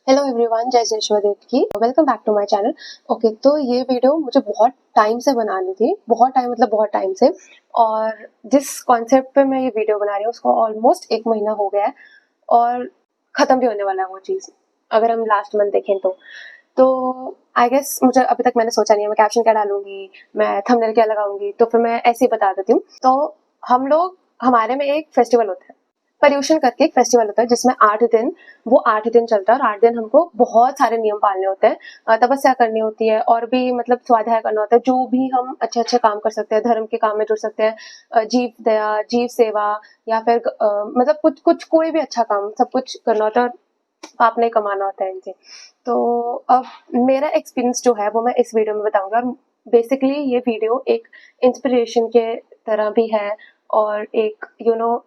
Hello everyone, जय जयेश्वर की welcome back to my channel. Okay, तो ये वीडियो मुझे बहुत टाइम से बनानी थी, बहुत टाइम से। और जिस कॉन्सेप्ट पे मैं ये वीडियो बना रही हूँ उसको ऑलमोस्ट 1 महीना हो गया है और ख़त्म भी होने वाला है वो चीज़, अगर हम लास्ट मंथ देखें तो आई गेस मुझे अभी तक मैंने सोचा नहीं है मैं कैप्शन क्या डालूंगी, मैं थंबनेल क्या लगाऊंगी, तो फिर मैं ऐसे ही बता देती हूँ। तो हमारे में एक फेस्टिवल होता है, पर्यूषण करके एक फेस्टिवल होता है जिसमें 8 दिन चलता है और 8 दिन हमको बहुत सारे नियम पालने होते हैं, तपस्या करनी होती है और भी मतलब स्वाध्याय करना होता है। जो भी हम अच्छे काम कर सकते हैं, धर्म के काम में जुड़ सकते हैं, जीव दया, जीव सेवा या फिर मतलब कुछ कोई भी अच्छा काम, सब कुछ करना होता है और पाप नहीं कमाना होता है इनसे। तो अब मेरा एक्सपीरियंस जो है वो मैं इस वीडियो में बताऊंगा और बेसिकली ये वीडियो एक इंस्पिरेशन के तरह भी है और एक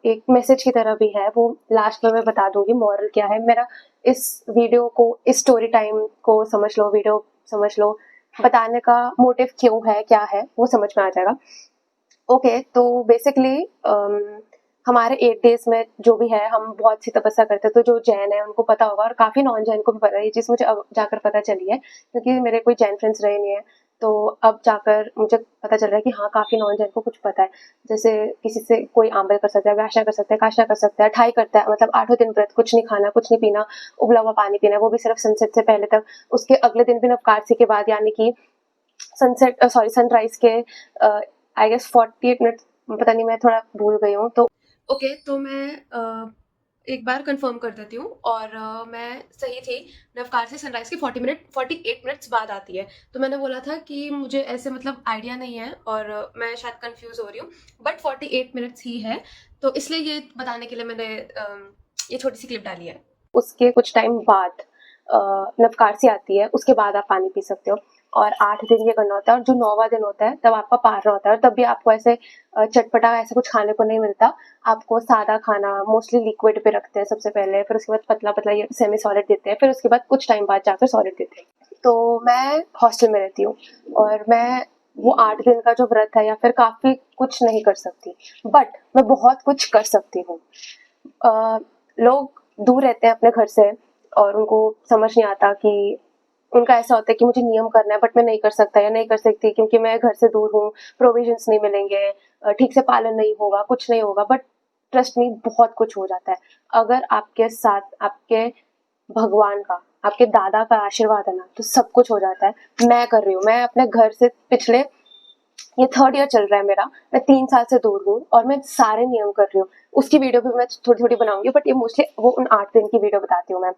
एक मैसेज की तरह भी है। वो लास्ट में मैं बता दूंगी मॉरल क्या है मेरा। इस वीडियो को, इस स्टोरी टाइम को समझ लो, वीडियो समझ लो, बताने का मोटिव क्यों है, क्या है, वो समझ में आ जाएगा। ओके, तो बेसिकली हमारे 8 डेज में जो भी है हम बहुत सी तपस्या करते हैं। तो जो जैन है उनको पता होगा और काफ़ी नॉन जैन को भी पता है, ये चीज़ मुझे अब जाकर पता चली है क्योंकि मेरे कोई जैन फ्रेंड्स रहे नहीं है। तो अब जाकर मुझे पता चल रहा है कि हाँ, काफ़ी नॉन जैन को कुछ पता है। जैसे किसी से कोई आंबल कर सकता है, व्याशा कर सकता है, काशा कर सकता है, ठाई करता है, मतलब 8 दिन व्रत, कुछ नहीं खाना, कुछ नहीं पीना, उबला हुआ पानी पीना, वो भी सिर्फ सनसेट से पहले तक। उसके अगले दिन भी नवकारसी के बाद, यानी कि सनराइज के आई गेस 48 मिनट, पता नहीं, मैं थोड़ा भूल गई हूँ। तो ओके, तो मैं एक बार कंफर्म कर देती हूँ और मैं सही थी। नवकार से सनराइज के 48 मिनट्स बाद आती है। तो मैंने बोला था कि मुझे ऐसे मतलब आइडिया नहीं है और मैं शायद कंफ्यूज हो रही हूँ, बट 48 मिनट्स ही है। तो इसलिए ये बताने के लिए मैंने ये छोटी सी क्लिप डाली है। उसके कुछ टाइम बाद नवकारसी आती है, उसके बाद आप पानी पी सकते हो और 8 दिन ये करना होता है। और जो 9वां दिन होता है तब आपका पारना होता है और तब भी आपको ऐसे चटपटा ऐसा कुछ खाने को नहीं मिलता। आपको सादा खाना, मोस्टली लिक्विड पे रखते हैं सबसे पहले, फिर उसके बाद पतला ये सेमी सॉलिड देते हैं, फिर उसके बाद कुछ टाइम बाद जाकर सॉलिड देते हैं। तो मैं हॉस्टल में रहती हूँ और मैं वो 8 दिन का जो व्रत है या फिर काफ़ी कुछ नहीं कर सकती, बट मैं बहुत कुछ कर सकती हूँ। लोग दूर रहते हैं अपने घर से और उनको समझ नहीं आता कि उनका ऐसा होता है कि मुझे नियम करना है बट मैं नहीं कर सकता या नहीं कर सकती क्योंकि मैं घर से दूर हूँ, प्रोविजंस नहीं मिलेंगे, ठीक से पालन नहीं होगा, कुछ नहीं होगा। बट ट्रस्ट मी, बहुत कुछ हो जाता है अगर आपके साथ आपके भगवान का, आपके दादा का आशीर्वाद है ना, तो सब कुछ हो जाता है। मैं कर रही हूँ, मैं अपने घर से पिछले, ये 3rd ईयर चल रहा है मेरा, मैं 3 साल से दूर हूँ और मैं सारे नियम कर रही हूँ। उसकी वीडियो भी मैं थोड़ी बनाऊंगी, बट ये मोस्टली वो उन 8 दिन की वीडियो बताती हूँ मैं।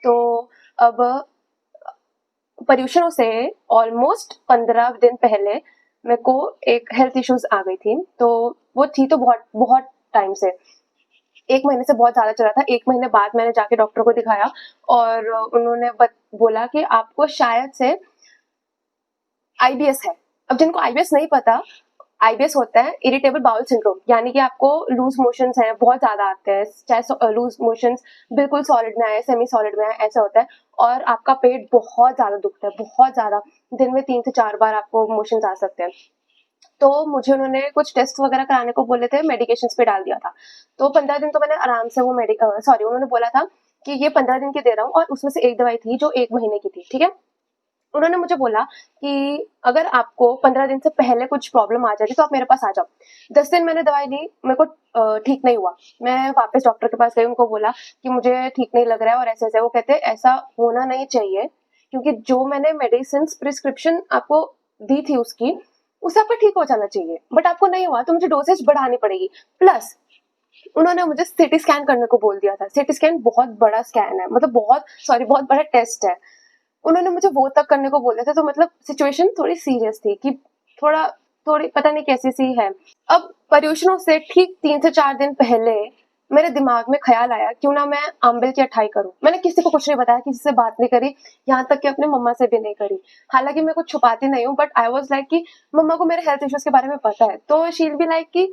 तो अब पर्यूषणों से ऑलमोस्ट 15 दिन पहले मेरे को एक हेल्थ इश्यूज आ गई थी। तो वो थी तो बहुत बहुत टाइम से, 1 महीने से बहुत ज्यादा चल रहा था। 1 महीने बाद मैंने जाके डॉक्टर को दिखाया और उन्होंने बोला कि आपको शायद से आईबीएस है। अब जिनको आईबीएस नहीं पता, आईबीएस होता है इरिटेबल बाउल सिंड्रोम, यानी कि आपको लूज मोशंस हैं, बहुत ज्यादा आते हैं, चाहे लूज मोशंस बिल्कुल सॉलिड में आए, सेमी सॉलिड में आए, ऐसा होता है। और आपका पेट बहुत ज्यादा दुखता है, बहुत ज्यादा, दिन में 3 से 4 बार आपको मोशंस आ सकते हैं। तो मुझे उन्होंने कुछ टेस्ट वगैरह कराने को बोले थे, मेडिकेशंस पे डाल दिया था। तो 15 दिन तो मैंने आराम से वो उन्होंने बोला था कि ये 15 दिन की दे रहा हूँ और उसमें से एक दवाई थी जो 1 महीने की थी, ठीक है। उन्होंने मुझे बोला कि अगर आपको 15 दिन से पहले कुछ प्रॉब्लम आ जाती तो आप मेरे पास आ जाओ। 10 दिन मैंने दवाई ली, मेरे को ठीक नहीं हुआ। मैं वापस डॉक्टर के पास गई, उनको बोला कि मुझे ठीक नहीं लग रहा है और ऐसे। वो कहते ऐसा होना नहीं चाहिए क्योंकि जो मैंने मेडिसिन प्रिस्क्रिप्शन आपको दी थी उससे आपका ठीक हो जाना चाहिए, बट आपको नहीं हुआ तो मुझे डोसेज बढ़ानी पड़ेगी। प्लस उन्होंने मुझे सीटी स्कैन करने को बोल दिया था। सीटी स्कैन बहुत बड़ा स्कैन है, मतलब बहुत बड़ा टेस्ट है। उन्होंने मुझे वो तक करने को बोले थे। तो मतलब सिचुएशन थोड़ी सीरियस थी कि थोड़ी पता नहीं कैसी सी है। अब पर्यूषणों से ठीक 3 से 4 दिन पहले मेरे दिमाग में ख्याल आया क्यों ना मैं आंबिल की अठाई करूं। मैंने किसी को कुछ नहीं बताया, किसी से बात नहीं करी, यहाँ तक कि अपने मम्मा से भी नहीं करी। हालांकि मैं कुछ छुपाती नहीं हूँ, बट आई वाज लाइक कि मम्मा को मेरे हेल्थ इश्यूज के बारे में पता है, तो शी विल बी लाइक कि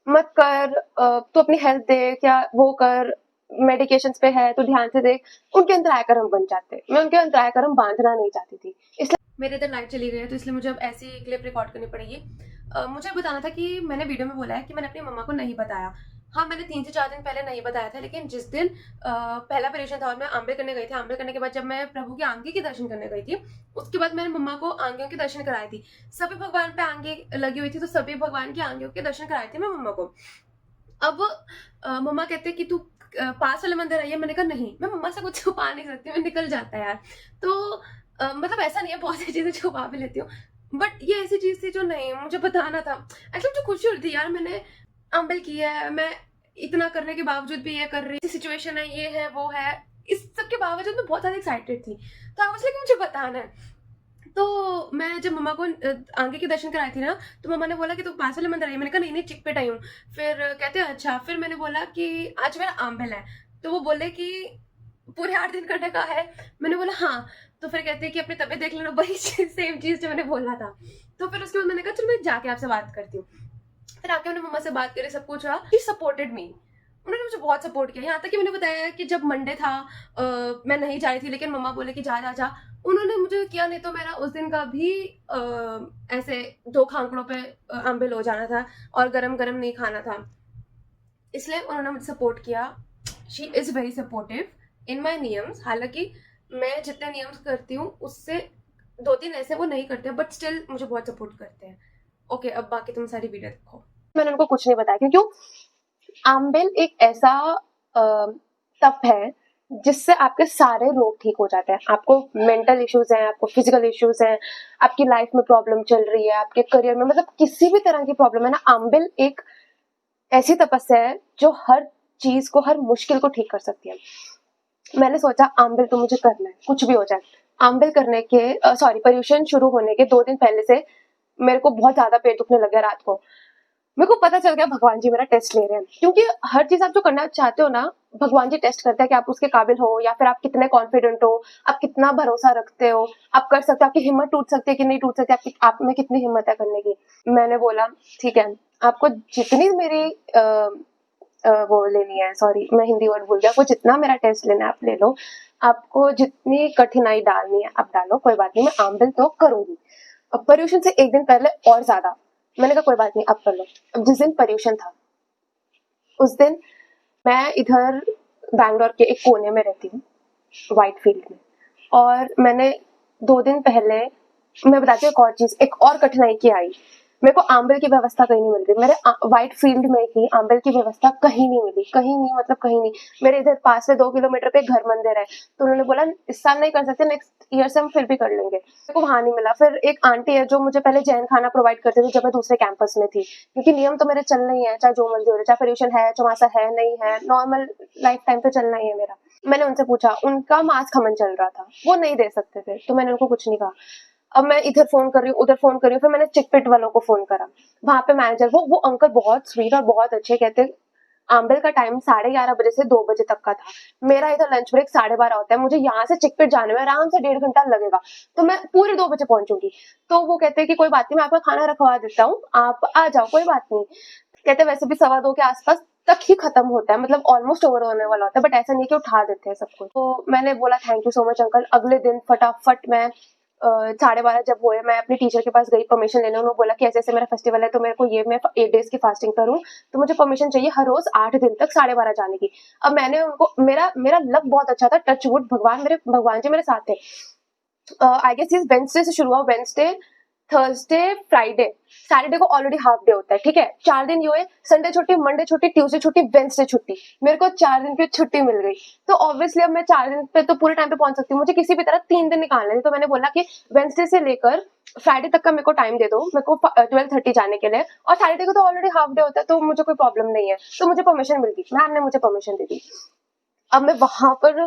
मत कर, तू अपनी हेल्थ देख या वो कर, मेडिकेशन पे है तो ध्यान से देख। उनके अंतराय कर्म बन जाते, मैं उनके अंतराय कर्म बांधना नहीं चाहती थी, इसलिए मेरे इधर लाइट चली गई है तो इसलिए मुझे अब ऐसी क्लिप रिकॉर्ड करनी पड़ेगी। मुझे बताना था कि मैंने वीडियो में बोला है कि मैंने अपनी मम्मा को नहीं बताया। हाँ, मैंने 3 से 4 दिन पहले नहीं बताया था, लेकिन जिस दिन पहला पर्यूषण था और मैं आंबे करने गई थी, आंबे करने के बाद जब मैं प्रभु की आंगे के दर्शन करने गई थी, उसके बाद मैंने मम्मा को आंगियों के दर्शन कराए थी। सभी भगवान पे आंगे लगी हुई थी, तो सभी भगवान की आंगियों के दर्शन कराए थे मैं मम्मा को। अब मम्मा कहते कि तू पास वाले मंदिर आई है, मैंने कहा नहीं, मैं मम्मा से कुछ छुपा नहीं सकती, मैं निकल जाता है यार। तो मतलब ऐसा नहीं है, बहुत सी चीजें छुपा भी लेती हूँ, बट ये ऐसी चीज थी जो नहीं मुझे बताना था। एक्चुअली मुझे खुशी होती थी यार, मैंने आंबल किया है, मैं इतना करने के बावजूद भी ये कर रही सिचुएशन है, ये है वो है, इस सब के बावजूद मैं बहुत ज्यादा एक्साइटेड थी। तो आई वाज लाइक मुझे बताना है। तो मैं जब मम्मा को आगे के दर्शन कराई थी ना, तो मम्मा ने बोला कि तू पास वाले मंदिर आई, मैंने कहा नहीं नहीं चिकपेट आई हूँ। फिर कहते हैं अच्छा, फिर मैंने बोला कि आज मेरा आंबल है, तो वो बोले कि पूरे 8 दिन करने का है, मैंने बोला हाँ। तो फिर कहते हैं कि अपनी तबीयत देख लेना, वही सेम चीज जो मैंने बोला था। तो फिर उसके बाद मैंने कहा चलो मैं जाके आपसे बात करती हूँ। फिर आके मैंने मम्मा से बात करी, सब कुछ हुआ, शी सपोर्टेड मी, उन्होंने मुझे बहुत सपोर्ट किया। यहाँ तक कि मैंने बताया कि जब मंडे था मैं नहीं जा रही थी, लेकिन मम्मा बोले कि जा जा जा, उन्होंने मुझे किया, नहीं तो मेरा उस दिन का भी ऐसे 2 खांकड़ों पे आंबिल हो जाना था और गरम गरम नहीं खाना था, इसलिए उन्होंने मुझे सपोर्ट किया। She is very supportive in my नियम्स। हालांकि मैं जितने नियम्स करती हूँ उससे 2-3 ऐसे वो नहीं करते, बट स्टिल मुझे बहुत सपोर्ट करते हैं। ओके, अब बाकी तुम सारी वीडियो देखो। मैंने उनको कुछ नहीं बताया, क्योंकि आंबिल एक ऐसा तप है जिससे आपके सारे रोग ठीक हो जाते हैं। आपको मेंटल इश्यूज हैं, आपको फिजिकल इश्यूज हैं, आपकी लाइफ में प्रॉब्लम चल रही है, आपके करियर में, मतलब किसी भी तरह की प्रॉब्लम है ना, आंबिल एक ऐसी तपस्या है जो हर चीज को, हर मुश्किल को ठीक कर सकती है। मैंने सोचा आंबिल तो मुझे करना है, कुछ भी हो जाए। आंबिल करने के पर्यूषण शुरू होने के 2 दिन पहले से मेरे को बहुत ज्यादा पेट दुखने लग गया रात को। मेरे को पता चल गया भगवान जी मेरा टेस्ट ले रहे हैं, क्योंकि हर चीज आप जो करना चाहते हो ना, भगवान जी टेस्ट करते हैं कि आप उसके काबिल हो, या फिर आप कितने कॉन्फिडेंट हो, आप कितना भरोसा रखते हो, आप कर सकते हो, आपकी हिम्मत टूट सकती है कि नहीं टूट सकती, आप में कितनी हिम्मत है करने की। मैंने बोला ठीक है, आपको जितनी मेरी वो लेनी है, सॉरी मैं हिंदी वर्ड भूल गया, आपको जितना मेरा टेस्ट लेना है आप ले लो, आपको जितनी कठिनाई डालनी है आप डालो, कोई बात नहीं, मैं आंबिल तो करूंगी। अब पर्यूषण से 1 दिन पहले और ज्यादा मैंने कहा कोई बात नहीं, अब कर लो। अब जिस दिन पर्यूषण था उस दिन मैं इधर बैंगलोर के एक कोने में रहती हूँ, व्हाइट फील्ड में, और मैंने 2 दिन पहले, मैं बताती हूँ एक और चीज, एक और कठिनाई की आई। मेरे को आंबिल की व्यवस्था कहीं नहीं मिल रही, मेरे व्हाइट फील्ड में ही आंबिल की व्यवस्था कहीं नहीं मिली, कहीं नहीं, मतलब कहीं नहीं। मेरे इधर पास में 2 किलोमीटर पे घर मंदिर है, तो उन्होंने बोला इस साल नहीं कर सकते, नेक्स्ट ईयर से हम फिर भी कर लेंगे। मेरे को वहां नहीं मिला। फिर एक आंटी है जो मुझे पहले जैन खाना प्रोवाइड करते थे जब मैं दूसरे कैंपस में थी, क्योंकि नियम तो मेरे चलना ही है, चाहे जो मर्जी हो रहा है, चाहे पर्यूषण है, चौमासा है, नहीं है, नॉर्मल लाइफ टाइम तो चलना ही है मेरा। मैंने उनसे पूछा, उनका मांस खमन चल रहा था, वो नहीं दे सकते थे, तो मैंने उनको कुछ नहीं कहा। अब मैं इधर फोन कर रही हूँ, उधर फोन कर रही हूँ, फिर मैंने चिकपिट वालों को फोन करा। वहां पे मैनेजर, वो अंकल बहुत स्वीट और बहुत अच्छे, कहते आंबिल का टाइम 11:30 बजे से 2 बजे तक का था, मेरा इधर लंच ब्रेक 12:30 होता है, मुझे यहाँ से चिकपिट जाने में आराम से 1.5 घंटा लगेगा, तो मैं पूरे 2 बजे पहुंचूंगी। तो वो कहते हैं कि कोई बात नहीं, मैं आपका खाना रखवा देता हूँ, आप आ जाओ, कोई बात नहीं। कहते वैसे भी 2:15 के आसपास तक ही खत्म होता है, मतलब ऑलमोस्ट ओवर होने वाला होता है, बट ऐसा नहीं कि उठा देते हैं सब कुछ। तो मैंने बोला thank you so much uncle. अगले दिन फटाफट मैं 12:30 जब हुए, मैं अपनी टीचर के पास गई परमिशन लेने। उन्होंने बोला कि ऐसे ऐसे मेरा फेस्टिवल है, तो मेरे को ये, मैं 8 डेज की फास्टिंग करूं, तो मुझे परमिशन चाहिए हर रोज 8 दिन तक 12:30 जाने की। अब मैंने उनको, मेरा लक बहुत अच्छा था, टच वुड, भगवान जी मेरे साथ थे। आई गेस इस वेंसडे से शुरू हुआ, वेंसडे, थर्सडे, फ्राइडे, सैटरडे को ऑलरेडी हाफ डे होता है, ठीक है, 4 दिन ये हुए, संडे छुट्टी, मंडे छुट्टी, ट्यूसडे छुट्टी, वेंसडे छुट्टी, मेरे को 4 दिन की छुट्टी मिल गई। तो ऑब्वियसली अब मैं 4 दिन पे तो पूरे टाइम पे पहुंच सकती हूँ, मुझे किसी भी तरह 3 दिन निकालने थे। तो मैंने बोला कि वेंसडे से लेकर फ्राइडे तक का मेरे को टाइम दे दो, मेरे को 12:30 जाने के लिए, और सैटरडे को तो ऑलरेडी हाफ डे होता है, तो मुझे कोई प्रॉब्लम नहीं है। तो मुझे परमिशन मिल गई, मैम ने मुझे परमिशन दे दी। अब मैं वहां पर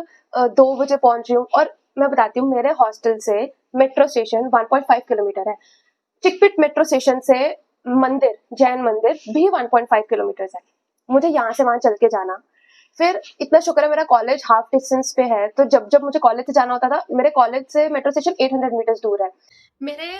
2 बजे पहुंच रही हूँ, और मैं बताती हूँ, मेरे हॉस्टल से मेट्रो स्टेशन 1.5 किलोमीटर है, चिकपिट मेट्रो स्टेशन से मंदिर, जैन मंदिर भी 1.5 किलोमीटर है, मुझे यहाँ से वहां चल के जाना। फिर इतना शुक्र है मेरा कॉलेज हाफ डिस्टेंस पे है, तो जब जब मुझे कॉलेज से जाना होता था, मेरे कॉलेज से मेट्रो स्टेशन 800 मीटर्स दूर है, मेरे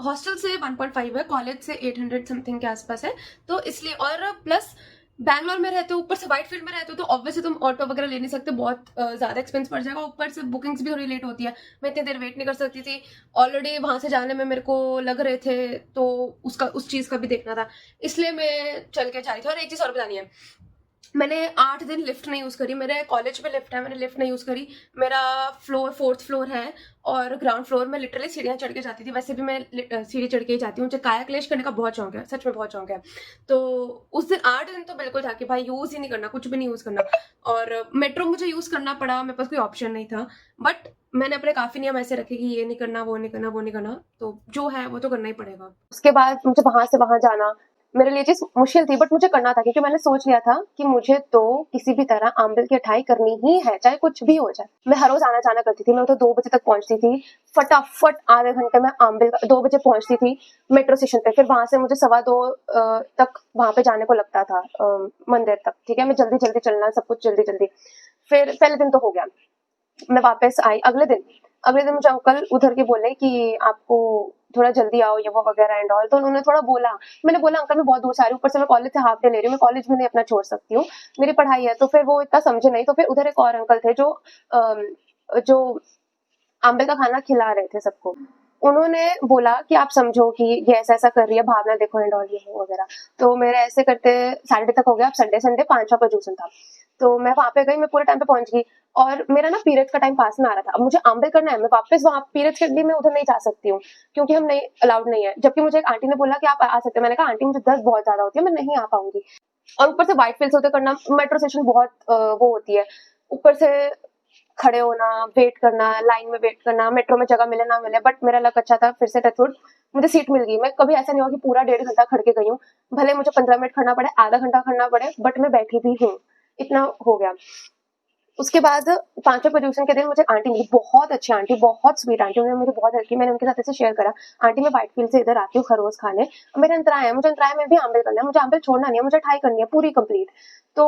हॉस्टल से 1.5 है, कॉलेज से 800 समथिंग के आसपास है, तो इसलिए, और प्लस बैंगलोर में रहते हो, ऊपर से व्हाइट फील्ड में रहते हो, तो ऑब्वियसली तुम ऑटो वगैरह ले नहीं सकते, बहुत ज़्यादा एक्सपेंस पड़ जाएगा। ऊपर से बुकिंग्स भी थोड़ी लेट होती है, मैं इतनी देर वेट नहीं कर सकती थी। ऑलरेडी वहाँ से जाने में मेरे को लग रहे थे, तो उस चीज़ का भी देखना था, इसलिए मैं चल के जा रही थी। और एक चीज़ और बतानी है, मैंने 8 दिन लिफ्ट नहीं यूज़ करी। मेरे कॉलेज में लिफ्ट है, मैंने लिफ्ट नहीं यूज़ करी। मेरा फ्लोर 4th फ्लोर है और ग्राउंड फ्लोर में लिटरली सीढ़ियाँ चढ़ के जाती थी। वैसे भी मैं सीढ़ी चढ़ के ही जाती हूँ, मुझे काया क्लेश करने का बहुत शौक है, सच में बहुत शौक है। तो उस दिन 8 दिन तो बिल्कुल था कि भाई यूज़ ही नहीं करना, कुछ भी नहीं यूज़ करना। और मेट्रो मुझे यूज़ करना पड़ा, मेरे पास कोई ऑप्शन नहीं था, बट मैंने अपने काफ़ी नियम ऐसे रखे कि ये नहीं करना, वो नहीं करना, वो नहीं करना, तो जो है वो तो करना ही पड़ेगा। उसके बाद मुझे वहाँ से वहाँ जाना मेरे लिए चीज मुश्किल थी, बट मुझे करना था, क्योंकि मैंने सोच लिया था कि मुझे तो किसी भी तरह आंबिल की अठाई करनी ही है, चाहे कुछ भी हो जाए। मैं हर रोज आना जाना करती थी, मैं तो 2 बजे तक पहुंचती थी, फटाफट आधे घंटे में आंबिल 2 बजे पहुंचती थी मेट्रो स्टेशन पे। फिर वहां से मुझे 2:15 तक वहां पे जाने को लगता था, मंदिर तक। ठीक है, मैं जल्दी जल्दी चलना, सब कुछ जल्दी जल्दी। फिर पहले दिन तो हो गया, मैं वापस आई। अगले दिन मुझे अंकल उधर के बोले कि आपको थोड़ा जल्दी आओ, ये वो वगैरह एंड ऑल। तो उन्होंने थोड़ा बोला, मैंने बोला अंकल मैं बहुत दूर से आ रही हूँ, ऊपर से मैं कॉलेज से हाफ डे ले रही हूँ, मैं कॉलेज भी नहीं अपना छोड़ सकती हूँ, मेरी पढ़ाई है। तो फिर वो इतना समझे नहीं। तो फिर उधर एक और अंकल थे जो आंबे का खाना खिला रहे थे सबको। उन्होंने बोला कि आप समझो कि ये ऐसा ऐसा कर रही है, भावना देखो एंड ऑल, ये वगैरह। तो मेरे ऐसे करते सैटरडे तक हो गया। अब संडे 5 का ट्यूशन था, तो मैं वहां पे गई, मैं पूरे टाइम पे पहुंच गई। और मेरा ना पीरियड का टाइम पास में आ रहा था, अब मुझे आंबे करना है, मैं वापस वहां पीरियड के लिए मैं उधर नहीं जा सकती हूँ, क्योंकि हम नहीं अलाउड नहीं है। जबकि मुझे एक आंटी ने बोला कि आप आ सकते हैं, मैंने कहा आंटी मुझे दर्द बहुत ज्यादा होती है, मैं नहीं आ पाऊंगी। और ऊपर से व्हाइट फील्ड होते करना, मेट्रो स्टेशन बहुत वो होती है, ऊपर से खड़े होना, वेट करना, लाइन में वेट करना, मेट्रो में जगह मिले ना मिले। बट मेरा लक अच्छा था, फिर से टचवुड मुझे सीट मिल गई। मैं कभी ऐसा नहीं हुआ कि पूरा 1.5 घंटा खड़ के गई हूँ, भले मुझे 15 मिनट खड़ना पड़े, आधा घंटा खड़ना पड़े, बट मैं बैठी भी हूँ, इतना हो गया। उसके बाद 5वें पोजीशन के दिन मुझे आंटी मिली, बहुत अच्छी आंटी, बहुत स्वीट आंटी, उन्होंने मुझे बहुत हेल्प की। मैंने उनके साथ ऐसे शेयर करा, आंटी मैं व्हाइट फील्ड से इधर आती हूँ खरगोश खाने, मेरे अंतराय है, मुझे अंतराय में भी आंबिल करना है, मुझे आंबिल छोड़ना नहीं है, मुझे ट्राई करनी है पूरी कंप्लीट। तो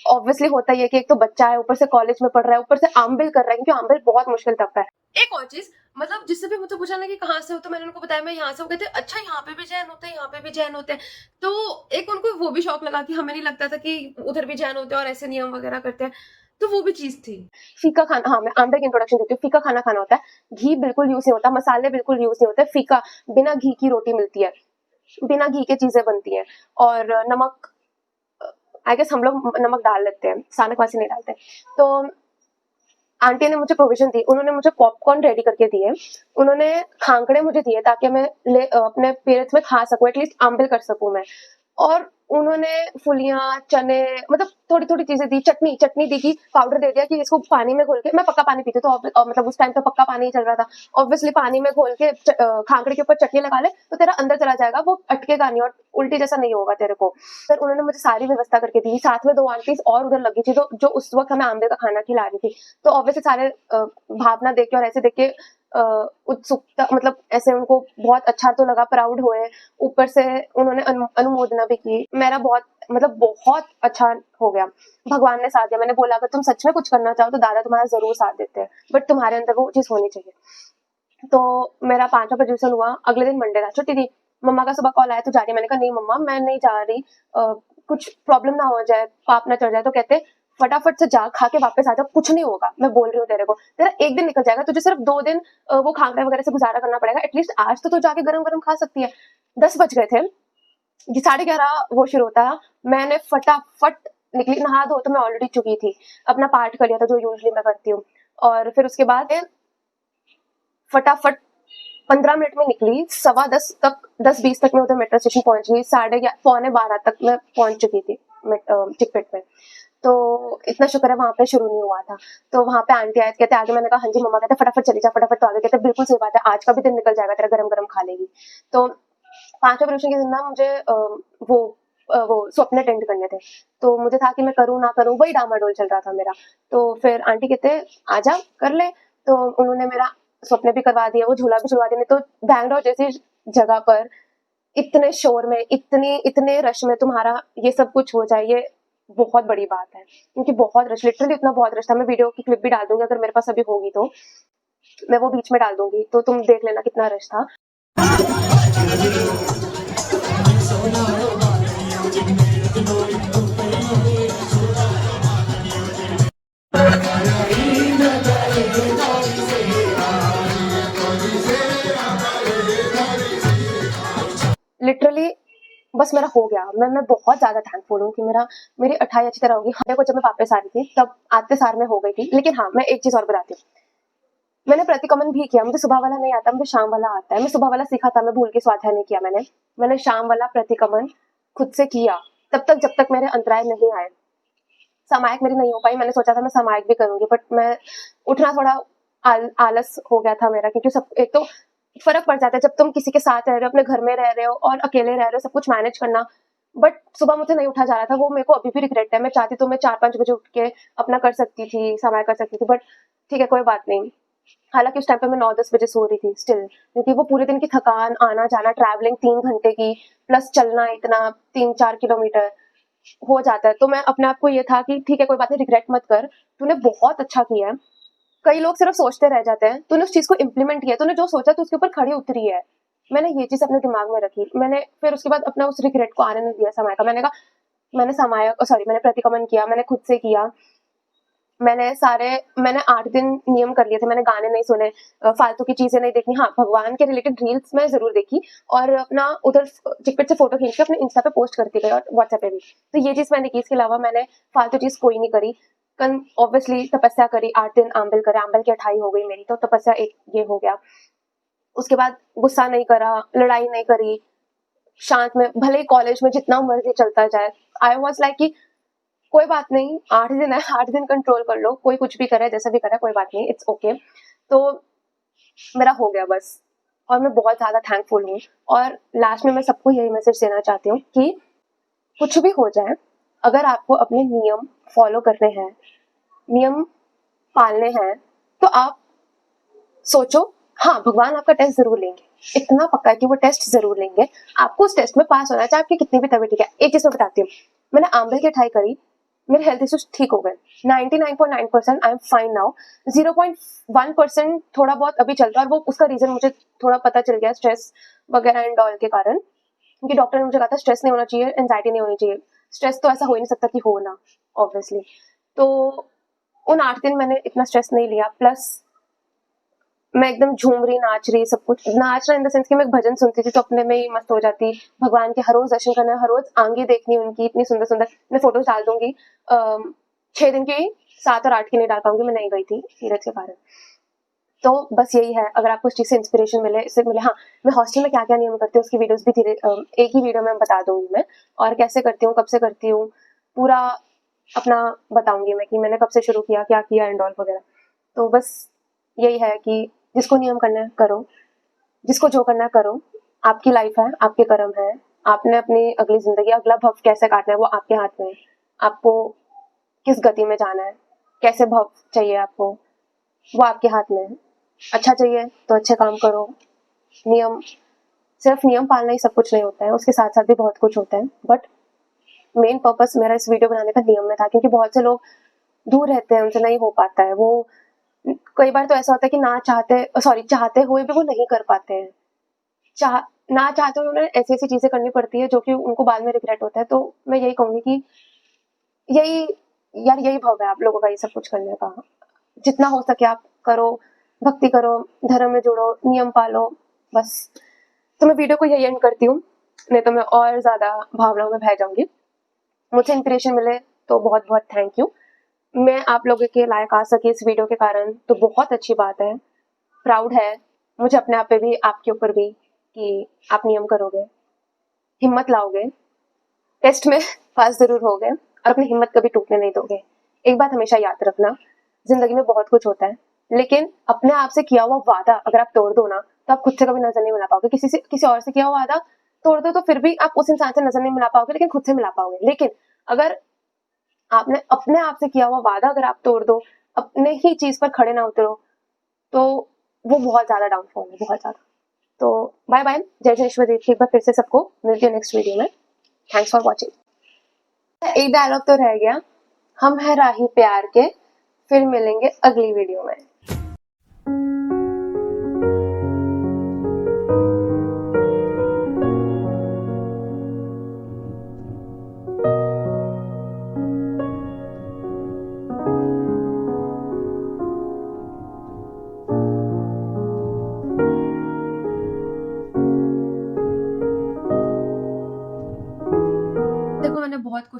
ऑब्वियसली होता ही है कि एक तो बच्चा है, ऊपर से कॉलेज में पढ़ रहा है, ऊपर से आंबिल कर रहा है, क्योंकि आंबिल बहुत मुश्किल लगता है। एक और चीज, मतलब जिससे भी मुझे पूछा ना कि कहाँ से हो, तो मैंने उनको बताया मैं यहाँ से। वो कहते अच्छा यहाँ पे भी जैन होते हैं, यहाँ पे भी जैन होते हैं। तो एक उनको वो भी शौक लगा कि हमें नहीं लगता था कि उधर भी जैन होते हैं और ऐसे नियम वगैरह करते हैं, तो वो भी चीज थी। फीका खाना, हाँ मैं आंबे की इंट्रोडक्शन देती हूँ। फीका खाना खाना होता है, घी बिल्कुल यूज नहीं होता, मसाले बिल्कुल यूज नहीं होते, फीका बिना घी की रोटी मिलती है, बिना घी के चीजें बनती हैं। और नमक, आई गेस हम लोग नमक डाल लेते हैं, सानक वासी नहीं डालते। तो आंटी ने मुझे प्रोविजन दी, उन्होंने मुझे पॉपकॉर्न रेडी करके दिए, उन्होंने खांकड़े मुझे दिए ताकि मैं अपने पीरियड्स में खा सकूं, एटलीस्ट आंबिल कर सकूं मैं। और उन्होंने फुलियां, चने, मतलब थोड़ी थोड़ी चीजें दी, चटनी दी कि पाउडर दे दिया कि इसको पानी में घोल के, मैं पक्का पानी पीती, तो मतलब उस टाइम तो पक्का पानी ही चल रहा था, ऑब्वियसली पानी में घोल के खांकड़े के ऊपर चटनी लगा ले तो तेरा अंदर चला जाएगा, वो अटकेगा नहीं और उल्टी जैसा नहीं होगा तेरे को। फिर उन्होंने मुझे सारी व्यवस्था करके दी, साथ में 2 आंटीज और उधर लगी थी जो उस वक्त हमें आंबे का खाना खिला रही थी। तो ऑब्वियसली सारे भावना देख के और ऐसे देख के उत्सुकता, मतलब ऐसे उनको बहुत अच्छा तो लगा, प्राउड हुए, ऊपर से उन्होंने अनुमोदना भी की। मेरा बहुत अच्छा हो गया, भगवान ने साथ दिया। मैंने बोला अगर तुम सच में कुछ करना चाहो तो दादा तुम्हारा जरूर साथ देते हैं, बट तुम्हारे अंदर वो चीज होनी चाहिए। तो मेरा 5वां पोजीशन हुआ, अगले दिन मंडे था, छुट्टी थी। मम्मा का सुबह कॉल आया तो जा रही, मैंने कहा नहीं मम्मा मैं नहीं जा रही, कुछ प्रॉब्लम ना हो जाए, पाप ना चढ़ जाए। तो कहते फटाफट से जा, खा के वापस आ जा, कुछ नहीं होगा, मैं बोल रही हूँ तेरे को, तेरा एक दिन निकल जाएगा, तुझे सिर्फ 2 दिन वो खांगड़े वगैरह से गुजारा करना पड़ेगा, एटलीस्ट आज तो तू जाके गरम गरम खा सकती है। 10 बज गए थे, 11:30 वो शुरू होता है, मैंने फटाफट निकली, नहा धो तो मैं ऑलरेडी चुकी थी, अपना पाठ कर लिया था जो यूजली मैं करती हूँ। और फिर उसके बाद फटाफट 15 मिनट में निकली, 10:15 तक 10:20 तक मैं उधर मेट्रो स्टेशन पहुंच गई, 11:30 तक मैं पहुंच चुकी थी चिकपेट में। तो इतना शुक्र है वहां पे शुरू नहीं हुआ था। तो वहां पे आंटी आए, कहते आगे, मैंने कहा हाँ जी मम्मा, कहते फटाफट चली जा, फटाफट। तो आगे कहते बिल्कुल सही बात है, आज का भी दिन निकल जाएगा, तेरा गरम गरम खा लेगी। तो 5वें प्रदूषण के दिन ना मुझे वो स्वप्न अटेंड करने थे, तो मुझे था कि मैं करूँ ना करूँ, वही डामाडोल चल रहा था मेरा। तो फिर आंटी कहते आजा कर ले, तो उन्होंने मेरा स्वप्न भी करवा दिया, वो झूला भी झुलवा दिया। तो बैंगलोर जैसी जगह पर इतने शोर में, इतने रश में तुम्हारा ये सब कुछ हो जाए, ये बहुत बड़ी बात है, क्योंकि बहुत रश, लिटरली इतना बहुत रश था। मैं वीडियो की क्लिप भी डाल दूंगी, अगर मेरे पास अभी होगी तो मैं वो बीच में डाल दूंगी, तो तुम देख लेना कितना रश था। लिटरली बस मेरा हो गया। मैं बहुत ज़्यादा थैंकफुल हूँ कि मेरी 28 अच्छी तरह होगी। हाँ, को जब मैं वापस आ रही थी तब आते सार में हो गई थी। लेकिन हाँ, मैं एक चीज़ और बताती हूँ, मैंने प्रतिक्रमण भी किया। मुझे सुबह वाला नहीं आता, मुझे शाम वाला आता है। मैं सुबह वाला सीखा था, मैं भूल के स्वाध्याय नहीं किया मैंने शाम वाला प्रतिक्रमण खुद से किया, तब तक जब तक मेरे अंतराय नहीं आए। सामायिक मेरी नहीं हो पाई, मैंने सोचा था मैं सामायिक भी करूँगी, बट मैं उठना थोड़ा आलस हो गया था मेरा, क्योंकि सब एक तो फ़र्क पड़ जाता है जब तुम किसी के साथ रह रहे हो, अपने घर में रह रहे हो और अकेले रह रहे हो, सब कुछ मैनेज करना। बट सुबह मुझे नहीं उठा जा रहा था, वो मेरे को अभी भी रिग्रेट है। मैं चाहती तो मैं 4-5 बजे उठ के अपना कर सकती थी, सामायिक कर सकती थी, बट ठीक है, कोई बात नहीं। हालाँकि उस टाइम पे मैं 9-10 बजे सो रही थी स्टिल, क्योंकि वो पूरे दिन की थकान, आना-जाना, ट्रैवलिंग 3 घंटे की, प्लस चलना इतना 3-4 किलोमीटर हो जाता है। तो मैं अपने आप को ये था कि ठीक है, कोई बात नहीं, रिग्रेट मत कर, तूने बहुत अच्छा किया है। कई लोग सिर्फ सोचते रह जाते हैं, तूने उस चीज़ को इम्प्लीमेंट किया, तूने जो सोचा तू उसके ऊपर खड़ी उतरी है। मैंने ये चीज़ अपने दिमाग में रखी। मैंने फिर उसके बाद अपना उस रिग्रेट को आने नहीं दिया समय का। मैंने कहा मैंने प्रतिक्रमण किया, मैंने खुद से किया। मैंने 8 दिन नियम कर लिए थे। मैंने गाने नहीं सुने, फालतू की चीज़ें नहीं देखी। हाँ, भगवान के रिलेटेड रील्स मैं ज़रूर देखी और अपना उधर चिट-पिट से फ़ोटो खींच के अपने इंस्टा पे पोस्ट करती गई और व्हाट्सएप पे भी। तो ये चीज़ मैंने की, इसके अलावा मैंने फालतू चीज़ कोई नहीं करी। ऑब्वियसली तपस्या करी, 8 दिन आंबिल करे, आंबिल की 28 हो गई मेरी, तो तपस्या एक ये हो गया। उसके बाद गुस्सा नहीं करा, लड़ाई नहीं करी, शांत में भले ही कॉलेज में जितना मर्ज़ी चलता जाए। आई वाज़ लाइक कि कोई बात नहीं, 8 दिन है, 8 दिन कंट्रोल कर लो, कोई कुछ भी करे, जैसा भी करे, कोई बात नहीं, इट्स ओके। तो मेरा हो गया बस, और मैं बहुत ज़्यादा थैंकफुल हूँ। और लास्ट में मैं सबको यही मैसेज देना चाहती हूँ कि कुछ भी हो जाए, अगर आपको अपने नियम फॉलो करने हैं, नियम पालने हैं, तो आप सोचो, हाँ, भगवान आपका टेस्ट ज़रूर लेंगे। इतना पक्का है कि वो टेस्ट ज़रूर लेंगे। आपको उस टेस्ट में पास होना है, चाहे आपकी कितनी भी तबीयत ठीक है। एक चीज़ मैं बताती हूँ, मैंने आंवले की अठाई करी, मेरे हेल्थ इश्यूज ठीक हो गए। 99.9% आई एम फाइन नाउ। 0.1% थोड़ा बहुत अभी चलता है, और वो उसका रीज़न मुझे थोड़ा पता चल गया, स्ट्रेस वगैरह एंड ऑल के कारण। क्योंकि डॉक्टर ने मुझे कहा था स्ट्रेस नहीं होना चाहिए, एंजाइटी नहीं होनी चाहिए। स्ट्रेस तो ऐसा हो ही नहीं सकता कि हो ना, ऑब्वियसली। तो उन 8 दिन मैंने इतना स्ट्रेस नहीं लिया, प्लस मैं एकदम झूम रही, नाच रही, सब कुछ नाचना इन द सेंस कि मैं एक भजन सुनती थी तो अपने में ही मस्त हो जाती। भगवान के हर रोज दर्शन करना, हर रोज आंखें देखनी उनकी इतनी सुंदर सुंदर। मैं फोटोज डाल दूंगी। 6 दिन की, 7 और 8 की नहीं डाल पाऊंगी, मैं नहीं गई थी पीरियड्स के कारण। तो बस यही है, अगर आपको इस चीज़ से इंस्पिरेशन मिले, इससे मिले। हाँ, मैं हॉस्टल में क्या क्या नियम करती हूँ उसकी वीडियोस भी एक ही वीडियो में बता दूंगी मैं, और कैसे करती हूँ, कब से करती हूँ, पूरा अपना बताऊंगी मैं कि मैंने कब से शुरू किया, क्या किया एंड ऑल वगैरह। तो बस यही है कि जिसको नियम करना है करो, जिसको जो करना है करो। आपकी लाइफ है, आपके कर्म है, आपने अपनी अगली जिंदगी, अगला भव कैसे काटना है वो आपके हाथ में है। आपको किस गति में जाना है, कैसे भव चाहिए आपको, वो आपके हाथ में है। अच्छा चाहिए तो अच्छे काम करो। नियम, सिर्फ नियम पालना ही सब कुछ नहीं होता है, उसके साथ साथ भी बहुत कुछ होता है। बट मेन पर्पस मेरा इस वीडियो बनाने का नियम में था, क्योंकि बहुत से लोग दूर रहते हैं, उनसे नहीं हो पाता है। वो कई बार तो ऐसा होता है कि चाहते हुए भी वो नहीं कर पाते हैं। चाह ना चाहते हुए उन्हें ऐसी-ऐसी चीज़ें करनी पड़ती है जो कि उनको बाद में रिग्रेट होता है। तो मैं यही कहूँगी कि यही यही भव है आप लोगों का, ये सब कुछ करने का। जितना हो सके आप करो, भक्ति करो, धर्म में जुड़ो, नियम पालो, बस। तो मैं वीडियो को यही एंड करती हूँ, नहीं तो मैं और ज़्यादा भावनाओं में बह जाऊँगी। मुझे इंस्पिरेशन मिले तो बहुत-बहुत थैंक यू। मैं आप लोगों के लायक आ सकी इस वीडियो के कारण, तो बहुत अच्छी बात है। प्राउड है मुझे अपने आप पे भी, आपके ऊपर भी, कि आप नियम करोगे, हिम्मत लाओगे, टेस्ट में पास ज़रूर होगे और अपनी हिम्मत कभी टूटने नहीं दोगे। एक बात हमेशा याद रखना, ज़िंदगी में बहुत कुछ होता है, लेकिन अपने आप से किया हुआ वादा अगर आप तोड़ दो ना, तो आप खुद से कभी नज़र नहीं मिला पाओगे। किसी और से किया हुआ वादा तोड़ दो तो फिर भी आप उस इंसान से नज़र नहीं मिला पाओगे, लेकिन खुद से मिला पाओगे। लेकिन अगर आपने अपने आप से किया हुआ वादा अगर आप तोड़ दो, अपने ही चीज़ पर खड़े ना उतरो, तो वो बहुत ज़्यादा डाउनफॉल है, बहुत ज़्यादा। तो बाय बाय, जय जनेश्वर देव की एक बार फिर से सबको। मिलती हूँ नेक्स्ट वीडियो में। Thanks for watching. एक डायलॉग तो रह गया, हम है राही प्यार के, फिर मिलेंगे अगली वीडियो में।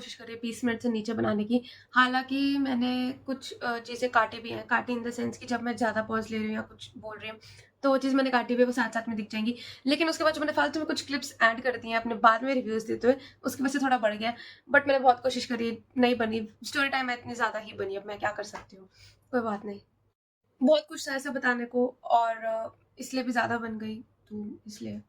कोशिश करी है 20 मिनट से नीचे बनाने की। हालाँकि मैंने कुछ चीज़ें काटी भी हैं, काटी इन द सेंस कि जब मैं ज़्यादा पॉज़ ले रही हूँ या कुछ बोल रही हूँ, तो वो चीज़ मैंने काटी हुई है, वो साथ-साथ में दिख जाएँगी। लेकिन उसके बाद जो मैंने फालतू में कुछ क्लिप्स ऐड कर दी हैं अपने बाद में रिव्यूज़ देते हुए, उसकी वजह से थोड़ा बढ़ गया है। बट मैंने बहुत कोशिश करी है, नहीं बनी। स्टोरी टाइम में इतनी ज़्यादा ही बनी, अब मैं क्या कर सकती हूँ? कोई बात नहीं। बहुत कुछ था ऐसा बताने को और इसलिए भी ज़्यादा बन गई, तो इसलिए।